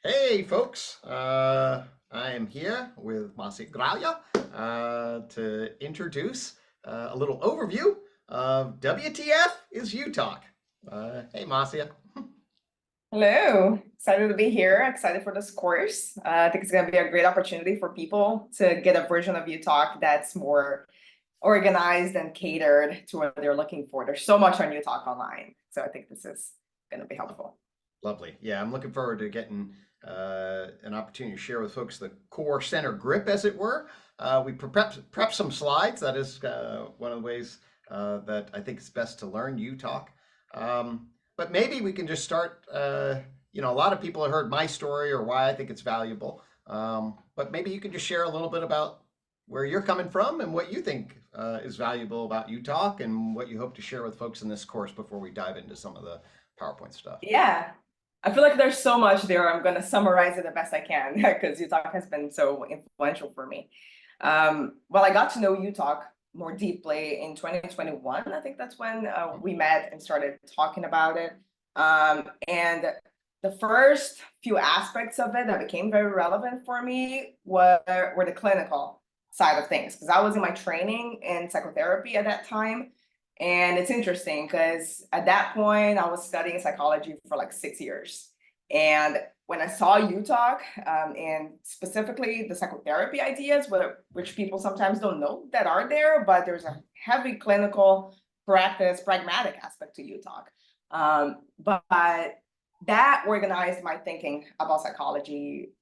Hey, folks. I am here with Marcia to introduce a little overview of WTF is UTOK. Hey, Marcia. Hello, excited to be here. Excited for this course. I think it's going to be a great opportunity for people to get a version of UTalk that's more organized and catered to what they're looking for. There's so much on UTalk online, so I think this is going to be helpful. Lovely. Yeah, I'm looking forward to getting an opportunity to share with folks the core center grip, as it were. We prep some slides. That is one of the ways that I think it's best to learn UTalk. But maybe we can just start. A lot of people have heard my story or why I think it's valuable. But maybe you can just share a little bit about where you're coming from and what you think is valuable about UTalk and what you hope to share with folks in this course before we dive into some of the PowerPoint stuff. Yeah, I feel like there's so much there. I'm going to summarize it the best I can because UTalk has been so influential for me. Well, I got to know UTalk more deeply in 2021. I think that's when we met and started talking about it. And the first few aspects of it that became very relevant for me were the clinical side of things, because I was in my training in psychotherapy at that time. And it's interesting because at that point, I was studying psychology for like 6 years. And when I saw UTalk and specifically the psychotherapy ideas, which people sometimes don't know that are there, but there's a heavy clinical practice, pragmatic aspect to UTalk. But that organized my thinking about psychology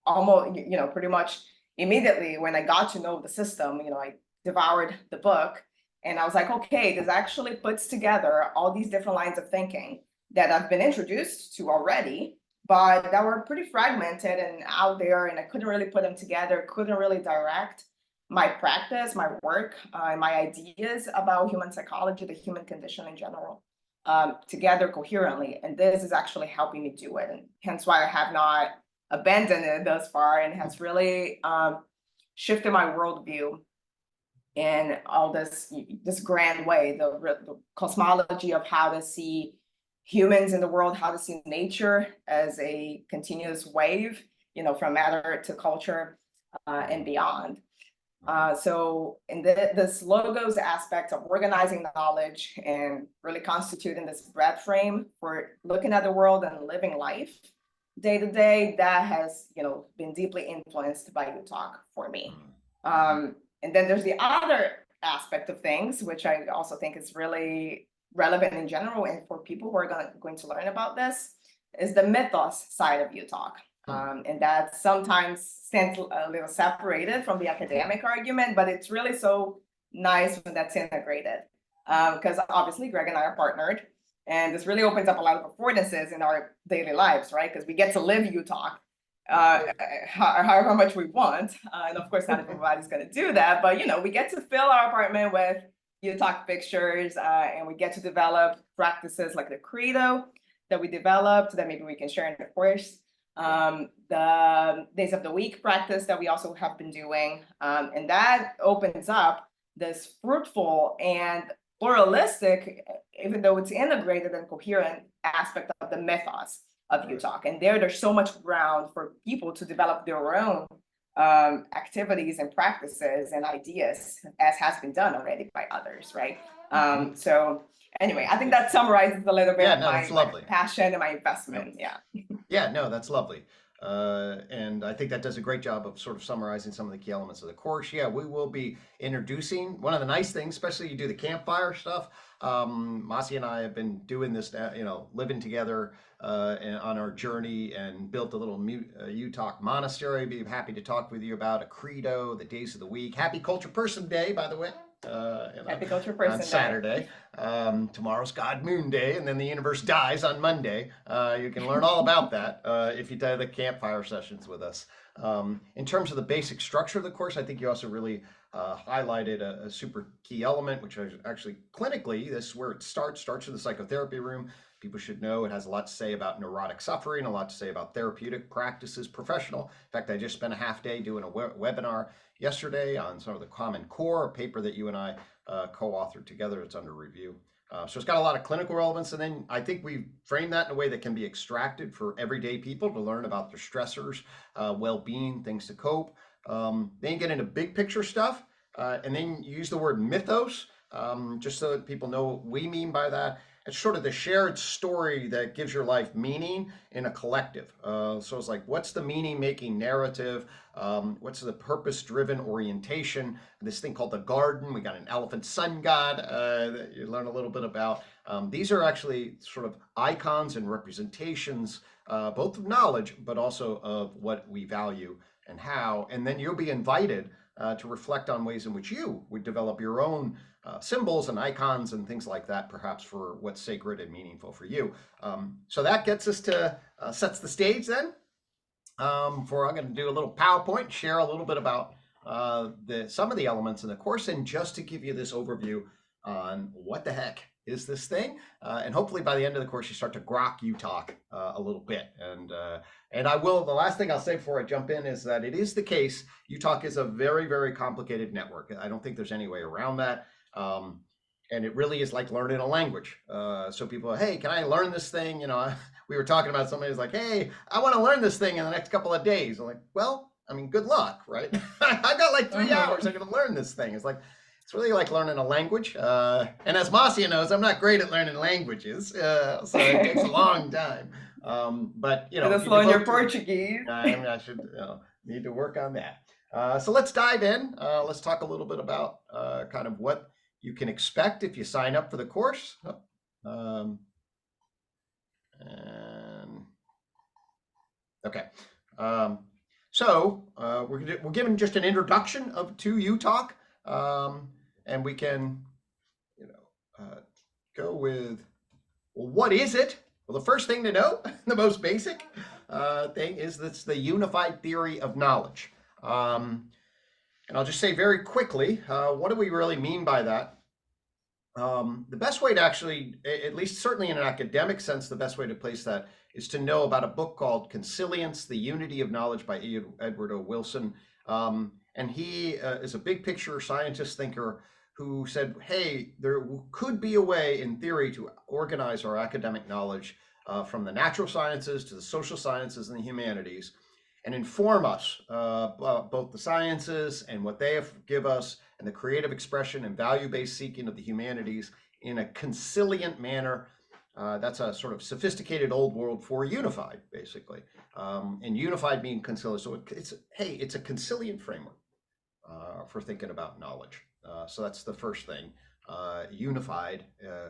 almost, pretty much immediately when I got to know the system. I devoured the book and I was like, okay, this actually puts together all these different lines of thinking that I've been introduced to already, but that were pretty fragmented and out there, and I couldn't really put them together, couldn't really direct my practice, my work, and my ideas about human psychology, the human condition in general, together coherently. And this is actually helping me do it. And hence why I have not abandoned it thus far, and has really shifted my worldview in all this grand way, the cosmology of how to see humans in the world, how to see nature as a continuous wave, from matter to culture and beyond. So in this logos aspect of organizing knowledge and really constituting this bread frame for looking at the world and living life day to day, that has been deeply influenced by UTalk for me. And then there's the other aspect of things, which I also think is really relevant in general, and for people who are going to learn about this, is the mythos side of UTalk. And that sometimes stands a little separated from the academic argument, but it's really so nice when that's integrated. Because obviously Greg and I are partnered, and this really opens up a lot of affordances in our daily lives, right? Because we get to live UTalk however much we want. And of course, not everybody's going to do that, but we get to fill our apartment with UTalk pictures, and we get to develop practices like the credo that we developed that maybe we can share in the course. The days of the week practice that we also have been doing, and that opens up this fruitful and pluralistic, even though it's integrated and coherent aspect of the mythos of UTalk. And there's so much ground for people to develop their own activities and practices and ideas, as has been done already by others, right? So anyway, I think that summarizes a little bit my passion and my investment. Yeah. Yeah, no, that's lovely. And I think that does a great job of sort of summarizing some of the key elements of the course. Yeah, we will be introducing one of the nice things, especially you do the campfire stuff. Masi and I have been doing this, living together on our journey, and built a little UTalk monastery. Be happy to talk with you about a credo, the days of the week. Happy Culture Person Day, by the way. Happy Culture Person on Saturday. Tomorrow's God Moon Day, and then the universe dies on Monday. You can learn all about that if you do the campfire sessions with us. In terms of the basic structure of the course, I think you also really highlighted a super key element, which is actually clinically, this is where it starts in the psychotherapy room. People should know it has a lot to say about neurotic suffering, a lot to say about therapeutic practices, professional. In fact, I just spent a half day doing a webinar yesterday on sort of the common core, a paper that you and I co-authored together. It's under review. So it's got a lot of clinical relevance. And then I think we frame that in a way that can be extracted for everyday people to learn about their stressors, well-being, things to cope. Then you get into big picture stuff, and then you use the word mythos, just so that people know what we mean by that. It's sort of the shared story that gives your life meaning in a collective. So it's like, what's the meaning making narrative? What's the purpose driven orientation? This thing called the garden. We got an elephant sun god that you learn a little bit about. These are actually sort of icons and representations, both of knowledge, but also of what we value and how. And then you'll be invited to reflect on ways in which you would develop your own symbols and icons and things like that, perhaps for what's sacred and meaningful for you. So that gets us to, sets the stage then. I'm going to do a little PowerPoint, share a little bit about some of the elements in the course, and just to give you this overview on what the heck is this thing, and hopefully by the end of the course you start to grok UTOK a little bit. And I will, the last thing I'll say before I jump in is that it is the case, UTOK is a very, very complicated network. I don't think there's any way around that. And it really is like learning a language. So people, hey, can I learn this thing? You know, we were talking about somebody who's like, hey, I want to learn this thing in the next couple of days. I'm like, well, I mean, good luck, right? I've got like 3 hours. I'm going to learn this thing. It's like, it's really like learning a language. And as Marcia knows, I'm not great at learning languages. So it takes a long time. But, you know, just learn your Portuguese. I should need to work on that. So let's dive in. Let's talk a little bit about kind of what you can expect if you sign up for the course. Okay. So we're giving just an introduction to UTOK, and we can, go with, well, what is it? Well, the first thing to know, the most basic thing, is that's the unified theory of knowledge. And I'll just say very quickly, what do we really mean by that? The best way to actually, at least certainly in an academic sense, the best way to place that is to know about a book called Consilience, The Unity of Knowledge by Edward O. Wilson. And he is a big picture scientist thinker who said, hey, there could be a way in theory to organize our academic knowledge from the natural sciences to the social sciences and the humanities, and inform us both the sciences and what they give us, and the creative expression and value-based seeking of the humanities in a consilient manner. That's a sort of sophisticated old world for unified, basically. And unified means conciliant. So it's a consilient framework for thinking about knowledge. So that's the first thing. Unified,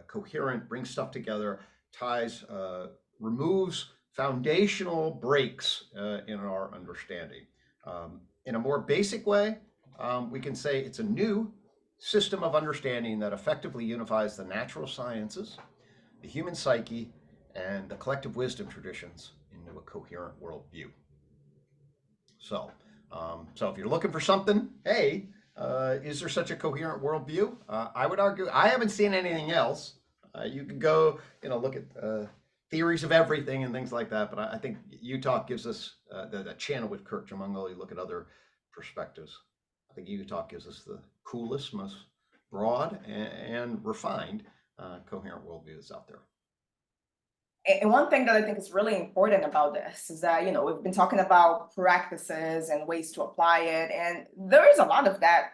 coherent, brings stuff together, ties, removes foundational breaks in our understanding. In a more basic way, we can say it's a new system of understanding that effectively unifies the natural sciences, the human psyche, and the collective wisdom traditions into a coherent worldview. So if you're looking for something, hey, is there such a coherent worldview? I would argue I haven't seen anything else. You could go, look at theories of everything and things like that, but I think UTOK gives us the channel with Kirk Jamungal. You look at other perspectives. I think UTOK gives us the coolest, most broad and refined coherent worldview that's out there. And one thing that I think is really important about this is that, we've been talking about practices and ways to apply it. And there is a lot of that,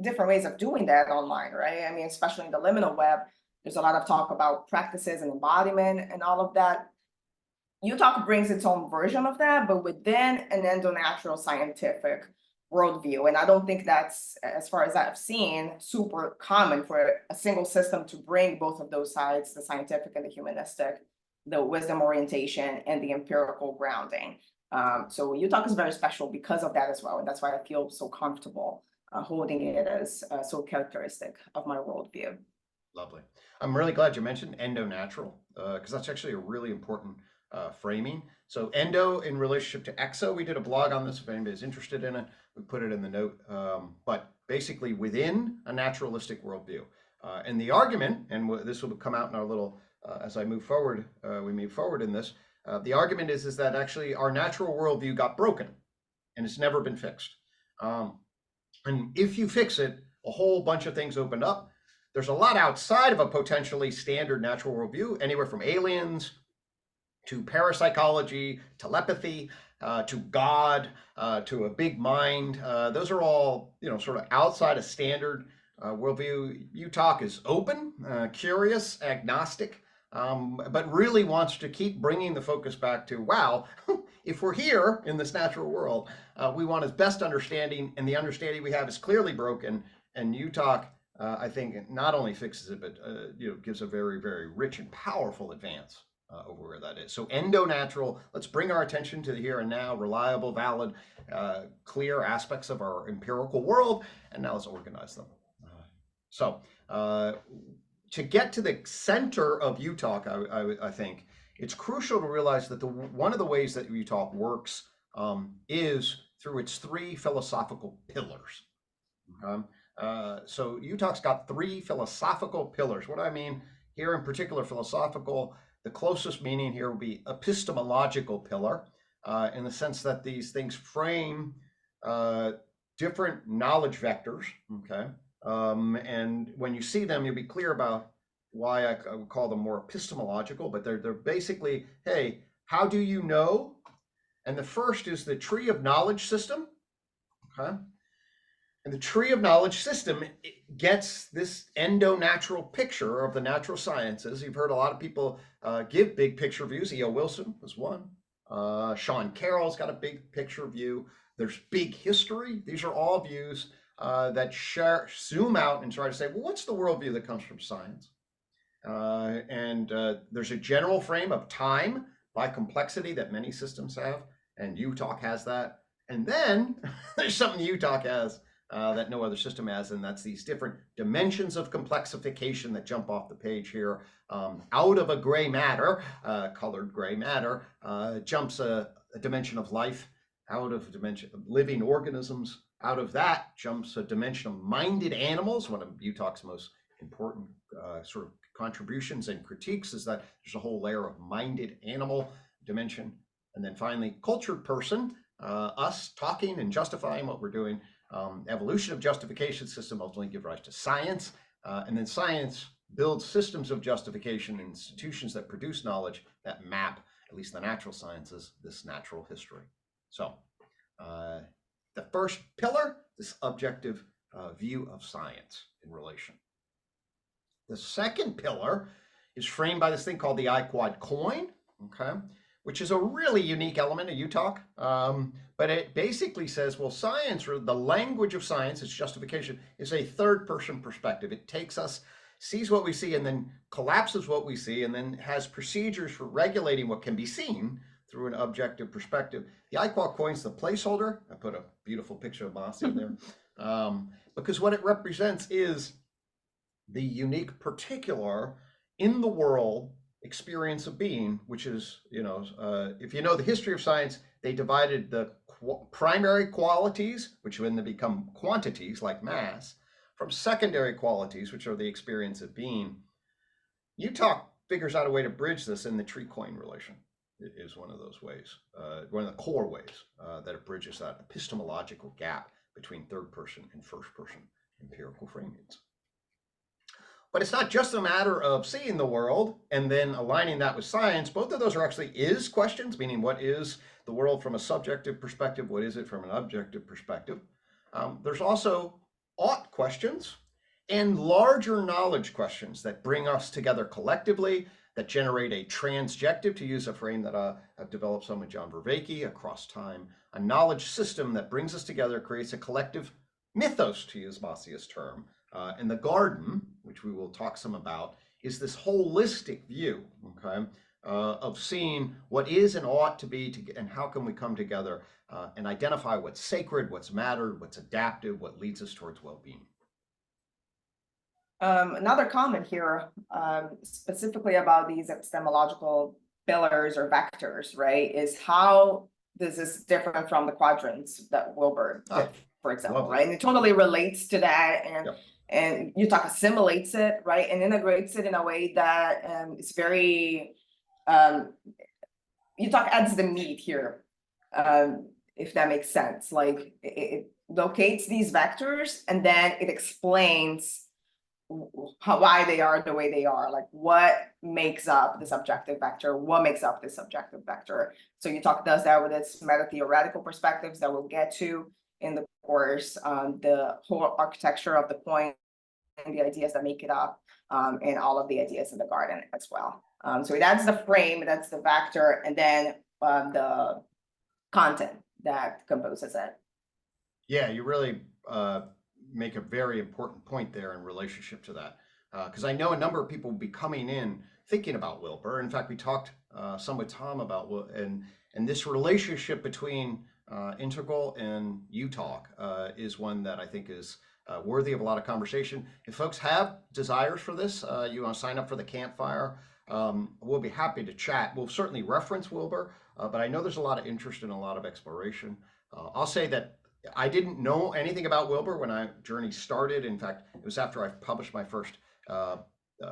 different ways of doing that online, right? I mean, especially in the liminal web, there's a lot of talk about practices and embodiment and all of that. UTOK brings its own version of that, but within an endonatural scientific worldview. And I don't think that's, as far as I've seen, super common for a single system to bring both of those sides, the scientific and the humanistic, the wisdom orientation and the empirical grounding. So UTOK is very special because of that as well. And that's why I feel so comfortable holding it as so characteristic of my worldview. Lovely. I'm really glad you mentioned endo-natural, because that's actually a really important framing. So endo in relationship to exo, we did a blog on this if anybody's interested in it. We put it in the note, but basically within a naturalistic worldview. And the argument, and this will come out in our little, as I move forward, we move forward in this, the argument is that actually our natural worldview got broken and it's never been fixed. And if you fix it, a whole bunch of things opened up. there's a lot outside of a potentially standard natural worldview, anywhere from aliens to parapsychology, telepathy, to God, to a big mind. Those are all, sort of outside a standard worldview. UTOK is open, curious, agnostic, but really wants to keep bringing the focus back to, wow, if we're here in this natural world, we want his best understanding, and the understanding we have is clearly broken. And UTOK, I think, not only fixes it, but gives a very, very rich and powerful advance over where that is. So endo-natural, let's bring our attention to the here and now, reliable, valid, clear aspects of our empirical world, and now let's organize them. So to get to the center of UTOK, I think it's crucial to realize that one of the ways that UTOK works is through its 3 philosophical pillars. So UTOK's got 3 philosophical pillars. What do I mean here in particular? Philosophical, the closest meaning here would be epistemological pillar, in the sense that these things frame different knowledge vectors, okay? And when you see them, you'll be clear about why I would call them more epistemological, but they're basically, hey, how do you know? And the first is the tree of knowledge system, okay? And the tree of knowledge system gets this endo-natural picture of the natural sciences. You've heard a lot of people give big picture views. E.O. Wilson was one. Sean Carroll's got a big picture view. There's big history. These are all views that zoom out and try to say, well, what's the worldview that comes from science? And there's a general frame of time by complexity that many systems have, and UTOK has that. And then there's something UTOK has that no other system has, and that's these different dimensions of complexification that jump off the page here. Out of a gray matter, colored gray matter, jumps a dimension of life. Out of a dimension of living organisms, out of that jumps a dimension of minded animals. One of UTOK's most important sort of contributions and critiques is that there's a whole layer of minded animal dimension. And then finally, cultured person, us talking and justifying what we're doing. Evolution of justification system ultimately give rise to science, and then science builds systems of justification, institutions that produce knowledge that map, at least the natural sciences, this natural history. So the first pillar, this objective view of science in relation. The second pillar is framed by this thing called the I-quad coin, okay, which is a really unique element of UTOK. But it basically says, well, science, or the language of science, its justification, is a third-person perspective. It takes us, sees what we see, and then collapses what we see, and then has procedures for regulating what can be seen through an objective perspective. The I-quad coin's the placeholder. I put a beautiful picture of Marcia there. Because what it represents is the unique particular in the world experience of being, which is, if you know the history of science, they divided the primary qualities, which when they become quantities like mass, from secondary qualities, which are the experience of being. UTOK figures out a way to bridge this in the tree coin relation. It is one of those ways, one of the core ways that it bridges that epistemological gap between third person and first person empirical framings. But it's not just a matter of seeing the world and then aligning that with science. Both of those are actually is questions, meaning what is the world from a subjective perspective? What is it from an objective perspective? There's also ought questions and larger knowledge questions that bring us together collectively, that generate a transjective, to use a frame that I've developed some with John Vervaeke, across time, a knowledge system that brings us together, creates a collective mythos, to use Marcia's term. And the garden, which we will talk some about, is this holistic view, okay, of seeing what is and ought to be, and how can we come together and identify what's sacred, what's mattered, what's adaptive, what leads us towards well-being. Another comment here, specifically about these epistemological pillars or vectors, right, is how this is different from the quadrants that Wilbur did, for example, right? And it totally relates to that, and Yep. And UTOK assimilates it, right, and integrates it in a way that is very, UTOK adds the meat here, if that makes sense. Like it locates these vectors and then it explains why they are the way they are, like what makes up the subjective vector, what makes up the subjective vector. So UTOK does that with its meta-theoretical perspectives that we'll get to in the course, the whole architecture of the point and the ideas that make it up, and all of the ideas in the garden as well. So that's the frame, that's the vector, and then the content that composes it. Yeah, you really make a very important point there in relationship to that. Because I know a number of people will be coming in thinking about Wilbur. In fact, we talked some with Tom about and this relationship between integral and UTOK is one that I think is worthy of a lot of conversation. If folks have desires for this, you want to sign up for the campfire, we'll be happy to chat. We'll certainly reference Wilbur, but I know there's a lot of interest and a lot of exploration. I'll say that I didn't know anything about Wilbur when our journey started. In fact, it was after I published my first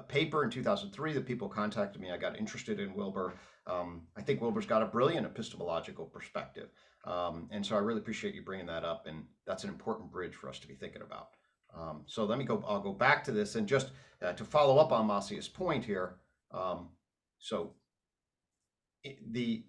paper in 2003 that people contacted me. I got interested in Wilbur. I think Wilbur's got a brilliant epistemological perspective. And so I really appreciate you bringing that up. And that's an important bridge for us to be thinking about. So I'll go back to this and just to follow up on Marcia's point here. So the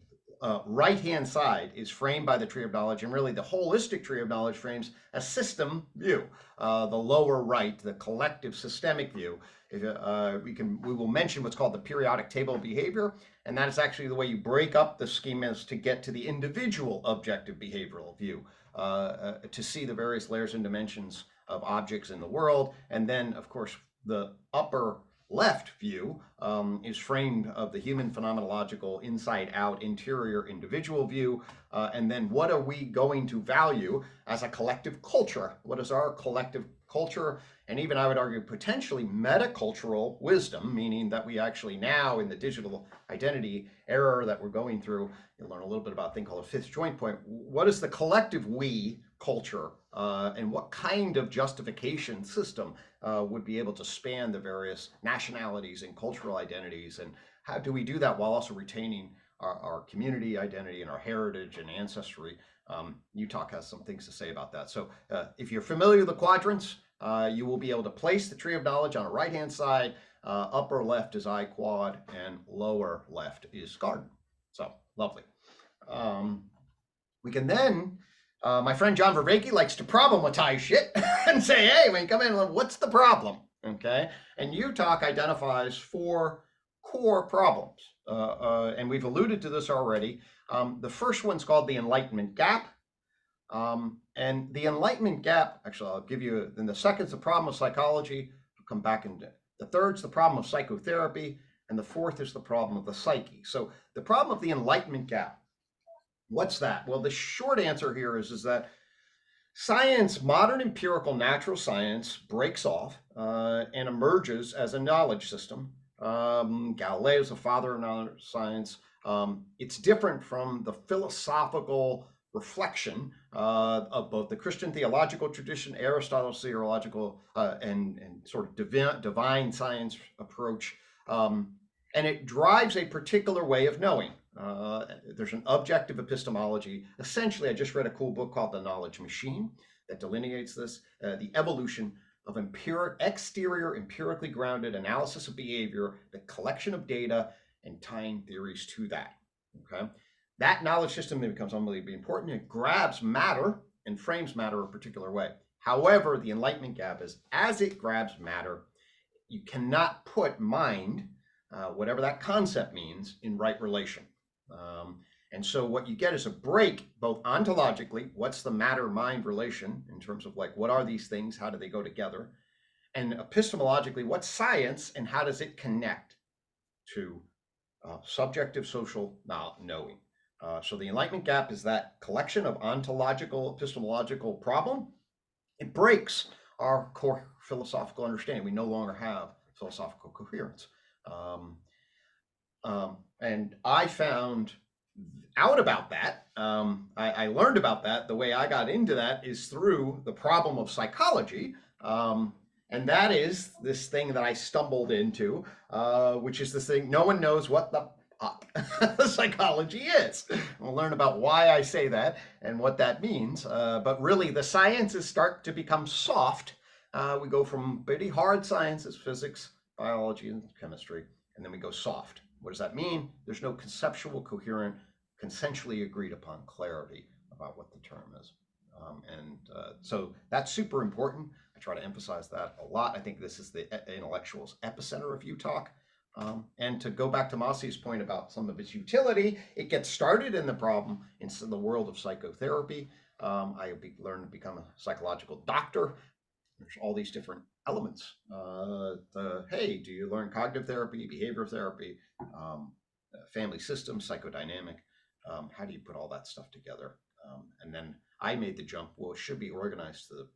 right-hand side is framed by the tree of knowledge, and really the holistic tree of knowledge frames a system view. The lower right, the collective systemic view. We will mention what's called the periodic table of behavior, and that is actually the way you break up the schemas to get to the individual objective behavioral view, to see the various layers and dimensions of objects in the world. And then, of course, the upper left view is framed of the human phenomenological inside out interior individual view, and then what are we going to value as a collective culture? What is our collective culture? And even I would argue potentially metacultural wisdom, meaning that we actually now in the digital identity era that we're going through, you'll learn a little bit about a thing called a fifth joint point. What is the collective we culture, and what kind of justification system would be able to span the various nationalities and cultural identities, and how do we do that while also retaining our community identity and our heritage and ancestry? UTOK has some things to say about that. So if you're familiar with the quadrants, you will be able to place the tree of knowledge on the right-hand side. Upper left is I quad, and lower left is garden. So lovely. We can then, my friend John Vervaeke likes to problematize shit and say, hey, when you come in, what's the problem? Okay. And UTOK identifies 4 core problems. And we've alluded to this already. The first one's called the enlightenment gap. And the enlightenment gap, actually, I'll give you, then the second's the problem of psychology. I'll come back and the third's the problem of psychotherapy. And the fourth is the problem of the psyche. So the problem of the enlightenment gap, what's that? Well, the short answer here is that science, modern empirical natural science, breaks off and emerges as a knowledge system. Galileo's the father of knowledge science. It's different from the philosophical reflection of both the Christian theological tradition, Aristotle's theological and sort of divine science approach. And it drives a particular way of knowing. There's an objective epistemology. Essentially, I just read a cool book called The Knowledge Machine that delineates this, the evolution of exterior, empirically grounded analysis of behavior, the collection of data, and tying theories to that. Okay, that knowledge system becomes unbelievably important. It grabs matter and frames matter a particular way. However, the enlightenment gap is as it grabs matter, you cannot put mind, whatever that concept means, in right relation. And so what you get is a break, both ontologically, what's the matter-mind relation in terms of like, what are these things? How do they go together? And epistemologically, what's science and how does it connect to subjective social knowing? So the enlightenment gap is that collection of ontological, epistemological problem. It breaks our core philosophical understanding. We no longer have philosophical coherence. And I found out about that. I learned about that. The way I got into that is through the problem of psychology. And that is this thing that I stumbled into, which is this thing, no one knows what the psychology is. We'll learn about why I say that and what that means. But really, the sciences start to become soft we go from pretty hard sciences, physics, biology, and chemistry, and then we go soft. What does that mean? There's no conceptual, coherent, consensually agreed upon clarity about what the term is. So that's super important. I try to emphasize that a lot. I think this is the intellectual's epicenter of UTOK. And to go back to Marcia's point about some of its utility, it gets started in the problem in the world of psychotherapy. I learned to become a psychological doctor. There's all these different elements. Hey, do you learn cognitive therapy, behavior therapy, family systems, psychodynamic? How do you put all that stuff together? And then I made the jump. Well, it should be organized to the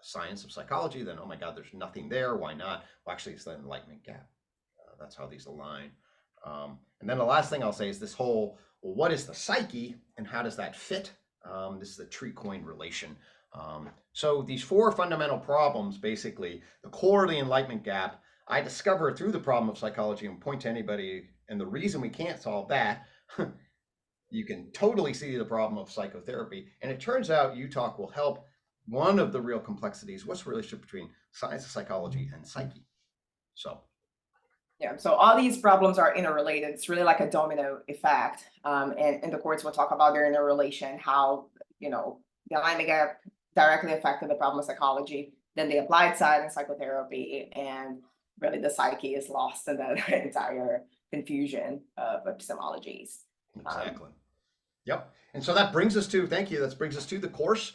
science of psychology. Then, oh my God, there's nothing there. Why not? Well, actually, it's the enlightenment gap. That's how these align. And then the last thing I'll say is this whole, well, what is the psyche and how does that fit? This is the tree-coin relation. So these four fundamental problems, basically, the core of the enlightenment gap, I discovered through the problem of psychology and point to anybody, and the reason we can't solve that, you can totally see the problem of psychotherapy. And it turns out UTOK will help. One of the real complexities, what's the relationship between science of psychology and psyche? So. Yeah, so all these problems are interrelated. It's really like a domino effect. And in the course, we'll talk about their interrelation, how, the alignment gap directly affected the problem of psychology, then the applied side in psychotherapy, and really the psyche is lost in the entire confusion of epistemologies. Exactly. Yep. And so that brings us to, thank you, that brings us to the course.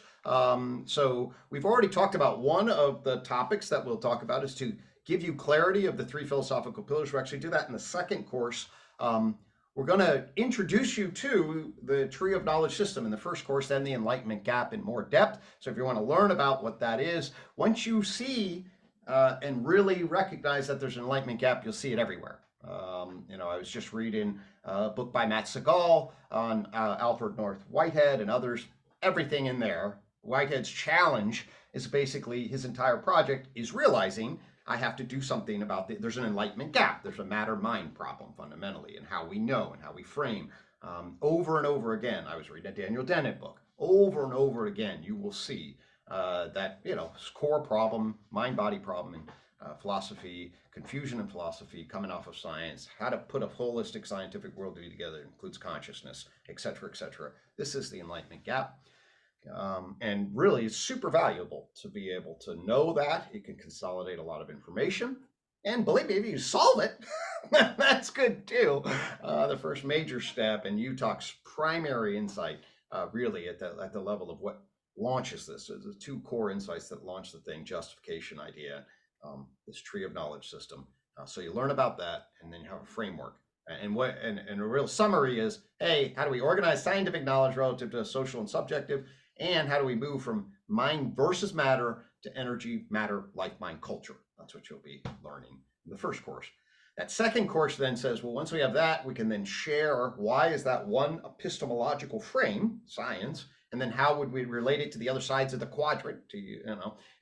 So we've already talked about one of the topics that we'll talk about is to give you clarity of the three philosophical pillars. We'll actually do that in the second course. We're going to introduce you to the tree of knowledge system in the first course, then the enlightenment gap in more depth. So if you want to learn about what that is, once you see and really recognize that there's an enlightenment gap, you'll see it everywhere. I was just reading a book by Matt Segal on Alfred North Whitehead and others, everything in there. Whitehead's challenge is basically his entire project is realizing I have to do something about there's an enlightenment gap. There's a matter-mind problem fundamentally in how we know and how we frame. Over and over again, I was reading a Daniel Dennett book. Over and over again, you will see that, core problem, mind-body problem in philosophy, confusion in philosophy, coming off of science, how to put a holistic scientific worldview together, includes consciousness, et cetera, et cetera. This is the enlightenment gap. And really, it's super valuable to be able to know that. It can consolidate a lot of information. And believe me, if you solve it, that's good too. The first major step in UTOK's primary insight, really at the level of what launches this. So the two core insights that launch the thing: justification idea, this tree of knowledge system. So you learn about that, and then you have a framework. And a real summary is, hey, how do we organize scientific knowledge relative to social and subjective? And how do we move from mind versus matter to energy, matter, life, mind, culture? That's what you'll be learning in the first course. That second course then says, well, once we have that, we can then share why is that one epistemological frame, science, and then how would we relate it to the other sides of the quadrant,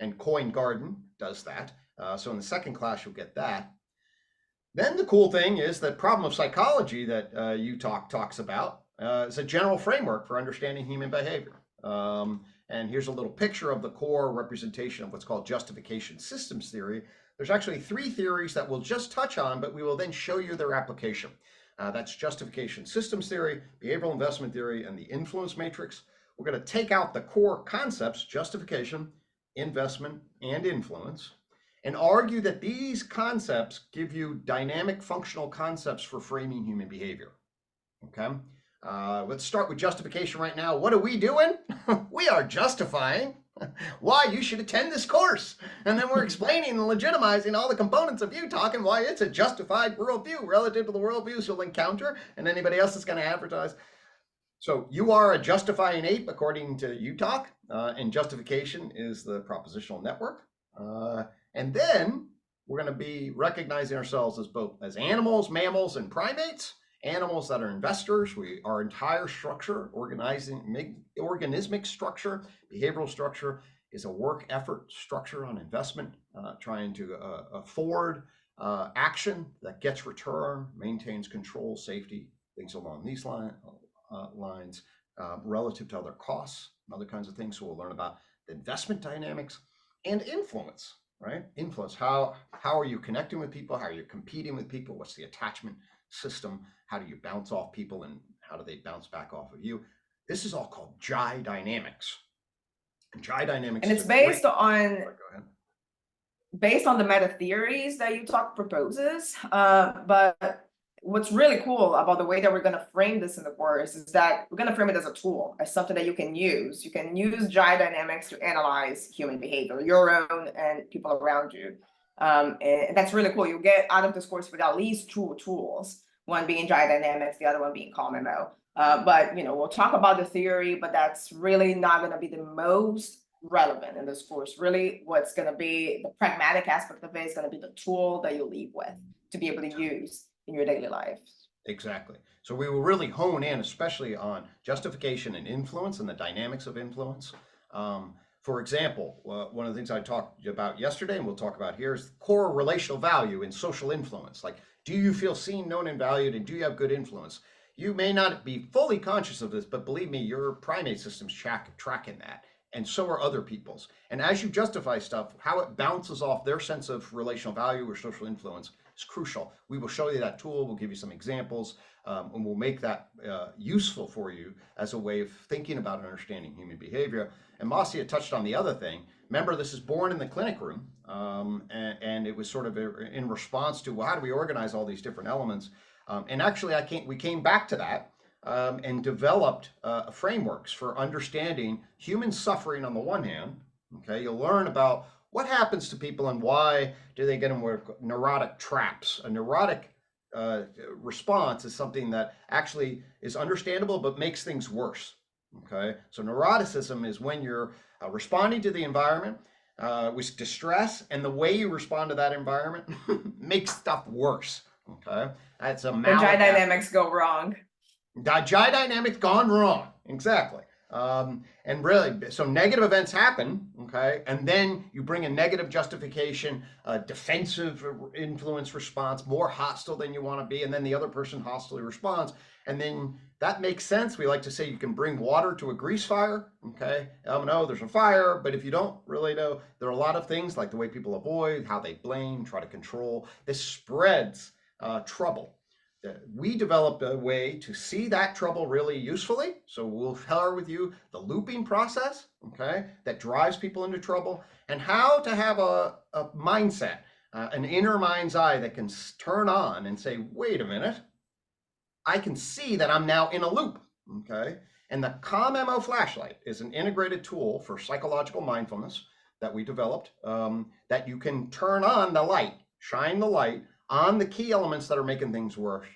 and Coin Garden does that. So in the second class, you'll get that. Then the cool thing is that problem of psychology that UTOK talks about is a general framework for understanding human behavior. And here's a little picture of the core representation of what's called justification systems theory. There's actually three theories that we'll just touch on, but we will then show you their application. That's justification systems theory, behavioral investment theory, and the influence matrix. We're going to take out the core concepts, justification, investment, and influence, and argue that these concepts give you dynamic functional concepts for framing human behavior. Okay? Let's start with justification right now. What are we doing? We are justifying why you should attend this course. And then we're explaining and legitimizing all the components of UTOK and why it's a justified worldview relative to the worldviews you'll encounter and anybody else is going to advertise. So you are a justifying ape according to UTOK, and justification is the propositional network. And then we're going to be recognizing ourselves as both as animals, mammals, and primates. Animals that are investors, our entire structure, organismic structure, behavioral structure is a work effort structure on investment, trying to afford action that gets return, maintains control, safety, things along these lines, relative to other costs and other kinds of things. So we'll learn about the investment dynamics. and influence, right? Influence. How are you connecting with people? How are you competing with people? What's the attachment system? How do you bounce off people, and how do they bounce back off of you? This is all called Jai dynamics. And Jai dynamics And is it's a great. based on Sorry, go ahead. the meta theories that UTOK proposes. But what's really cool about the way that we're going to frame this in the course is that we're going to frame it as a tool, as something that you can use. You can use Jai dynamics to analyze human behavior, your own and people around you. And that's really cool. You get out of this course with at least two tools, one being Jai dynamics, the other one being CalmMO. But we'll talk about the theory, but that's really not going to be the most relevant in this course. Really, what's going to be the pragmatic aspect of it is going to be the tool that you leave with to be able to use in your daily life. Exactly. So we will really hone in, especially on justification and influence and the dynamics of influence. For example, one of the things I talked about yesterday, and we'll talk about here, is core relational value in social influence. Like, do you feel seen, known, and valued, and do you have good influence? You may not be fully conscious of this, but believe me, your primate system's tracking that, and so are other people's. And as you justify stuff, how it bounces off their sense of relational value or social influence is crucial. We will show you that tool. We'll give you some examples, and we'll make that useful for you as a way of thinking about and understanding human behavior. And Marcia touched on the other thing. Remember, this is born in the clinic room, and it was sort of in response to, well, how do we organize all these different elements? And actually, we came back to that and developed frameworks for understanding human suffering on the one hand. Okay, you'll learn about what happens to people and why do they get into neurotic traps. A neurotic response is something that actually is understandable but makes things worse. Okay, so neuroticism is when you're responding to the environment with distress, and the way you respond to that environment makes stuff worse. Okay, that's a when Jai dynamics go wrong. Jai dynamics gone wrong. Exactly. And really, so negative events happen, okay, and then you bring a negative justification, a defensive influence response, more hostile than you want to be, and then the other person hostily responds, and then that makes sense. We like to say you can bring water to a grease fire, okay? No, there's a fire, but if you don't really know, there are a lot of things like the way people avoid, how they blame, try to control. This spreads trouble. We developed a way to see that trouble really usefully. So we'll share with you the looping process, okay, that drives people into trouble, and how to have a mindset, an inner mind's eye that can turn on and say, wait a minute, I can see that I'm now in a loop, okay? And the CalmMO flashlight is an integrated tool for psychological mindfulness that we developed, that you can turn on the light, shine the light on the key elements that are making things worse.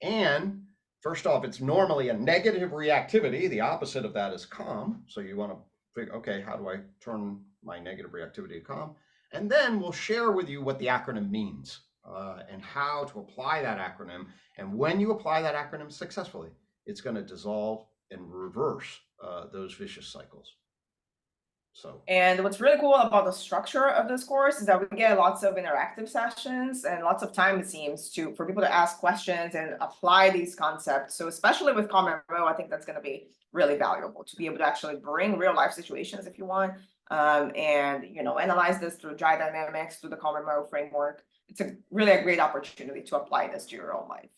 And first off, it's normally a negative reactivity. The opposite of that is calm. So you want to figure, okay, how do I turn my negative reactivity to calm? And then we'll share with you what the acronym means and how to apply that acronym. And when you apply that acronym successfully, it's going to dissolve and reverse those vicious cycles. And what's really cool about the structure of this course is that we get lots of interactive sessions and lots of time, it seems, for people to ask questions and apply these concepts. So especially with CalmMO, I think that's going to be really valuable to be able to actually bring real life situations if you want, and analyze this through Jai dynamics, through the CalmMO framework. It's really a great opportunity to apply this to your own life.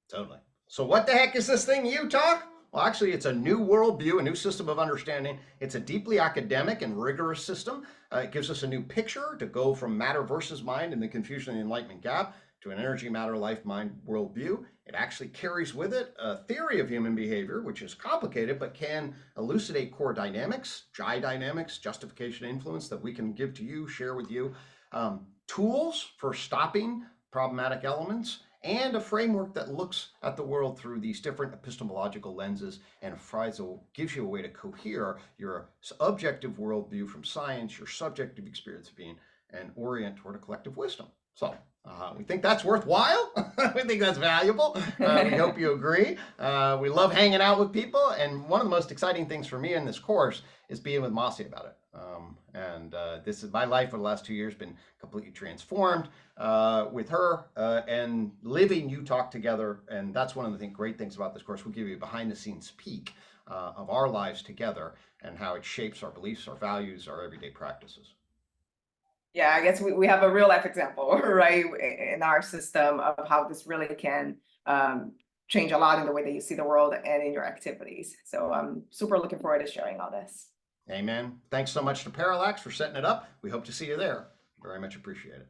Totally. So what the heck is this thing UTOK? Well, actually, it's a new worldview, a new system of understanding. It's a deeply academic and rigorous system. It gives us a new picture to go from matter versus mind in the confusion and the enlightenment gap to an energy, matter, life, mind worldview. It actually carries with it a theory of human behavior, which is complicated, but can elucidate core dynamics, Jai dynamics, justification, influence that we can give to you, share with you, tools for stopping problematic elements, and a framework that looks at the world through these different epistemological lenses and gives you a way to cohere your objective worldview from science, your subjective experience of being, and orient toward a collective wisdom. So we think that's worthwhile. We think that's valuable. We hope you agree. We love hanging out with people, and one of the most exciting things for me in this course is being with Marcia about it. This is my life for the last 2 years been completely transformed with her and living UTOK together. And that's one of the great things about this course. We'll give you a behind the scenes peek of our lives together and how it shapes our beliefs, our values, our everyday practices. Yeah, I guess we have a real life example, right, in our system of how this really can change a lot in the way that you see the world and in your activities. So I'm super looking forward to sharing all this. Amen. Thanks so much to Parallax for setting it up. We hope to see you there. Very much appreciate it.